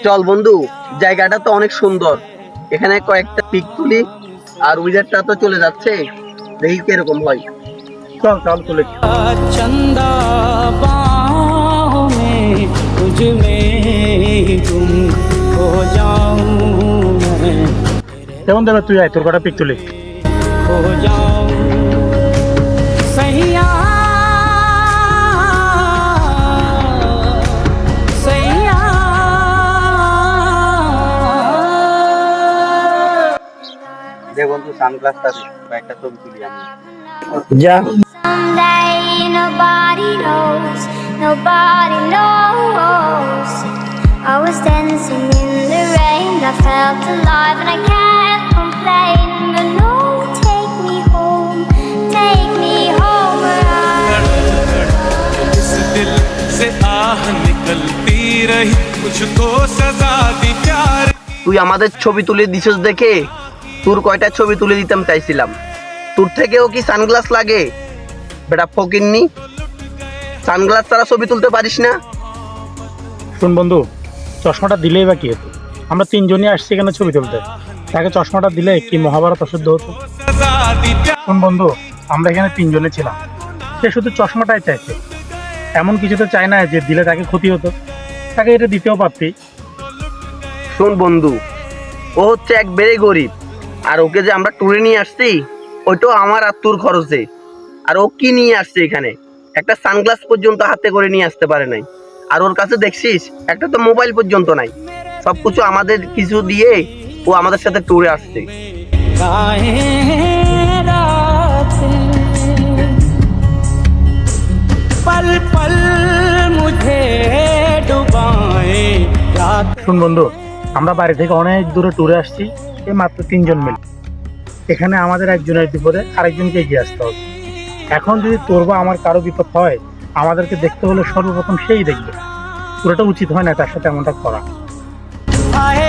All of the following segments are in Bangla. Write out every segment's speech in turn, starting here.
চল বন্ধু, জায়গাটা তো অনেক সুন্দর। এখানে কয়েকটা পিক তুলি, আর উইজারটা তো চলে যাচ্ছে, দেখি কিরকম হয়। চল চল তুলে चंदा बाहों में तुझ में गुम हो जाऊं मैं যেমন দেবে তুই আয় তোর কটা পিক তুলি हो जाऊं सैया सैया যে বন্ধু সানগ্লাসটা কয়েকটা ছবি তুলি আমি। যা Someday nobody knows, nobody knows. I was dancing in the rain, I felt alive and I can't complain. But no, take me home where इस दिल से आह निकलती रही मुझको सजा दी प्यार তুই আমাদের ছবি তুলে দিছিস দেখে তোর কয়টা ছবি তুলে দিতাম চাইছিলাম। তোর থেকেও কি সানগ্লাস লাগে বেটা ফকিন্নি? সানগ্লাস ছাড়া ছবি তুলতে পারিস না? শুন বন্ধু, চশমাটা দিলেই বা কি হতো? আমরা তিনজনই আসছি এখানে ছবি তুলতে, তাকে চশমাটা দিলে কি মহাভারত অশুদ্ধ হতো? सजा दी प्यार শুন বন্ধু, আমরা এখানে তিনজনে ছিলাম, সে শুধু চশমাটাই চাইছে, এমন কিছু তো চাই না যে দিলে তাকে ক্ষতি হতো। তাকে এটা দিতেও পারতি। শোন বন্ধু, ও হচ্ছে একবারে গরিব, আর ওকে যে আমরা ট্যুরে নিয়ে আসছি ওইটাও আমার আর তোর খরচে। আর ও কি নিয়ে আসছে এখানে? একটা সানগ্লাস পর্যন্ত হাতে করে নিয়ে আসতে পারে নাই। আর ওর কাছে দেখছিস একটা তো মোবাইল পর্যন্ত নাই। সবকিছু আমাদের কিছু দিয়ে ও আমাদের সাথে ট্যুরে আসছে। गाएं रातें पल पल मुझे डुबाए रात শুন বন্ধু, আমরা বাড়ি থেকে অনেক দূরে ট্যুরে আসছি, এই মাত্র তিনজন মিলে। এখানে আমাদের একজনের বিপদে আরেকজনকে এগিয়ে আসতে হবে। এখন যদি তোর বা আমার কারো বিপদ হয়, আমাদেরকে দেখতে হলে সর্বপ্রথম সেই দেখবে। পুরোটা উচিত হয় না তার সাথে এমনটা করা। आए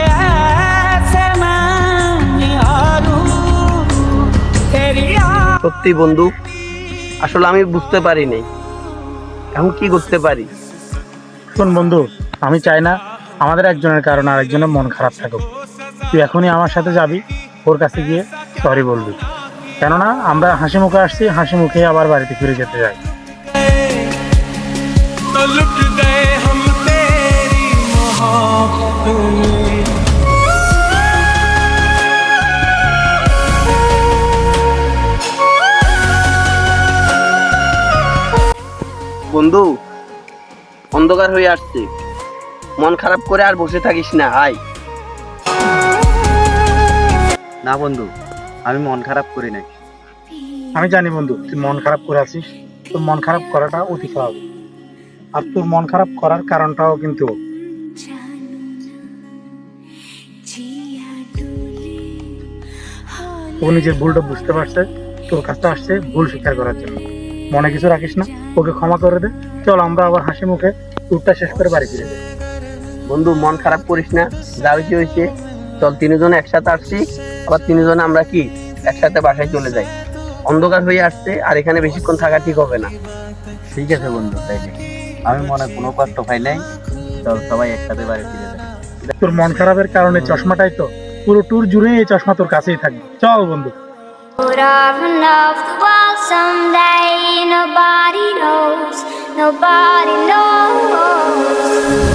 ऐसे मैं निहारूं तेरी সত্যি বন্ধু, আসলে আমি বুঝতে পারিনি এখন কি করতে পারি। শোন বন্ধু, আমি চাই না আমাদের একজনের কারণে আরেকজনের মন খারাপ থাকুক। তুই এখনই আমার সাথে যাবি, ওর কাছে গিয়ে সরি বলবি। কেননা আমরা হাসি মুখে আসছি, হাসি মুখে আবার বাড়িতে ফিরে যেতে চাই। तो लुट गए हम तेरी मोहब्बत में বন্ধু, অন্ধকার হয়ে আসছে, মন খারাপ করে আর বসে থাকিস না, আয়। না বন্ধু, আমি মন খারাপ করি নাই। আমি জানি বন্ধু তুই মন খারাপ করে আছিস, তোর মন খারাপ করাটা অতি স্বাভাবিক। আর তোর মন খারাপ করার কারণটাও কিন্তু ও নিজের ভুলটা বুঝতে পারছে, তোর কাছটা আসছে ভুল স্বীকার করার জন্য। মনে কিছু রাখিস না, ওকে ক্ষমা করে দে। চল আমরা আবার হাসি মুখে ট্যুরটা শেষ করে বাড়ি ফিরে যাই। বন্ধু মন খারাপ করিস না, যা হয়েছে হয়েছে। চল তিনজন একসাথে আসছি, আবার তিনজন আমরা কি একসাথে বাসায় চলে যাই। অন্ধকার হয়ে আসছে আর এখানে বেশিক্ষণ থাকা ঠিক হবে না। ঠিক আছে বন্ধু, তাইলে আমি মনে কোনো কষ্ট পাই নাই। চল সবাই একসাথে বাড়ি ফিরে যাই। তোর মন খারাপের কারণে চশমাটাই তো পুরো ট্যুর জুড়ে এই চশমা তোর কাছেই থাকবে। চল বন্ধু। Would I run off the world someday? Nobody knows, nobody knows.